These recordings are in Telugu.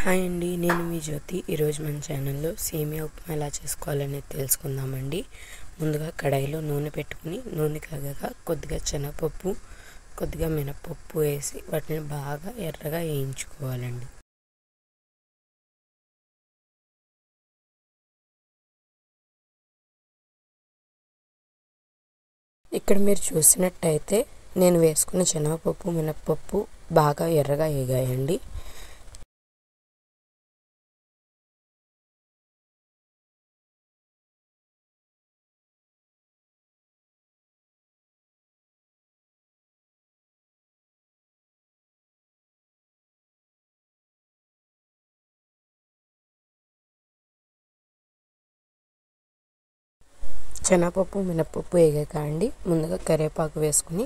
హాయ్ అండి, నేను మీ జ్యోతి. ఈరోజు మన ఛానల్లో సేమియా ఉప్మా ఎలా చేసుకోవాలనేది తెలుసుకుందామండి. ముందుగా కడాయిలో నూనె పెట్టుకుని నూనె కాగాక కొద్దిగా శనగపప్పు, కొద్దిగా మినపప్పు వేసి వాటిని బాగా ఎర్రగా వేయించుకోవాలండి. ఇక్కడ మీరు చూసినట్టయితే నేను వేసుకున్న శనగపప్పు, మినపప్పు బాగా ఎర్రగా వేగాయండి. శనగపప్పు, మినపప్పు వేగాక అండి ముందుగా కరివేపాకు వేసుకుని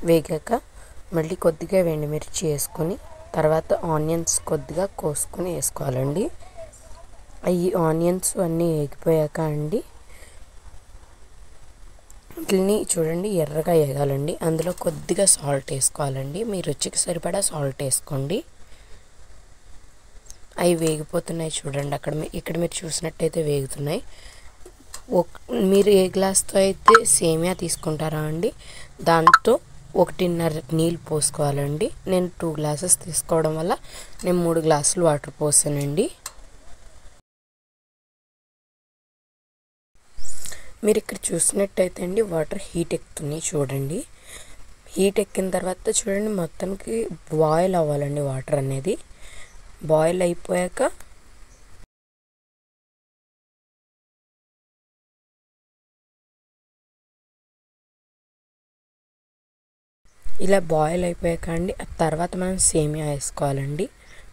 వేగాక మళ్ళీ కొద్దిగా ఎండుమిర్చి వేసుకొని తర్వాత ఆనియన్స్ కొద్దిగా కోసుకొని వేసుకోవాలండి. ఈ ఆనియన్స్ అన్నీ వేగిపోయాక అండి వీటిని చూడండి ఎర్రగా వేగాలండి. అందులో కొద్దిగా సాల్ట్ వేసుకోవాలండి. మీ రుచికి సరిపడా సాల్ట్ వేసుకోండి. అవి వేగిపోతున్నాయి చూడండి. ఇక్కడ మీరు చూసినట్టయితే వేగుతున్నాయి. మీరు ఏ గ్లాస్తో అయితే సేమియా తీసుకుంటారా అండి దాంతో 1.5 నీళ్ళు పోసుకోవాలండి. నేను 2 గ్లాసెస్ తీసుకోవడం వల్ల నేను 3 గ్లాసులు వాటర్ పోసానండి. మీరు ఇక్కడ చూసినట్టయితే అండి వాటర్ హీట్ ఎక్కుతున్నాయి చూడండి. హీట్ ఎక్కిన తర్వాత చూడండి మొత్తానికి బాయిల్ అవ్వాలండి. వాటర్ అనేది బాయిల్ అయిపోయాక ఇలా బాయిల్ అయిపోయాక అండి ఆ తర్వాత మనం సేమియా వేసుకోవాలండి.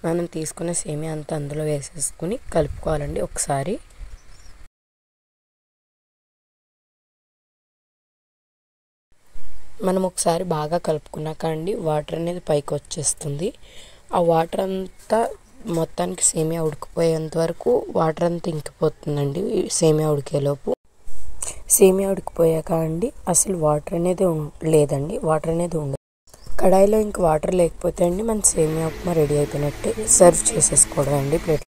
మనం తీసుకున్న సేమియా అంతా అందులో వేసేసుకుని కలుపుకోవాలండి. ఒకసారి మనం ఒకసారి బాగా కలుపుకున్నాక అండి వాటర్ అనేది పైకి వచ్చేస్తుంది. ఆ వాటర్ అంతా మొత్తానికి సేమియా ఉడికిపోయేంత వరకు వాటర్ అంతా ఇంకిపోతుందండి. సేమియా ఉడికేలోపు సేమియా ఉడికిపోయాక అండి అసలు వాటర్ అనేది లేదండి. వాటర్ అనేది ఉండదు. కడాయిలో ఇంక వాటర్ లేకపోతే అండి మన సేమియా ఉప్మా రెడీ అయిపోయినట్టే. సర్వ్ చేసేసుకోవడం అండి ప్లేట్.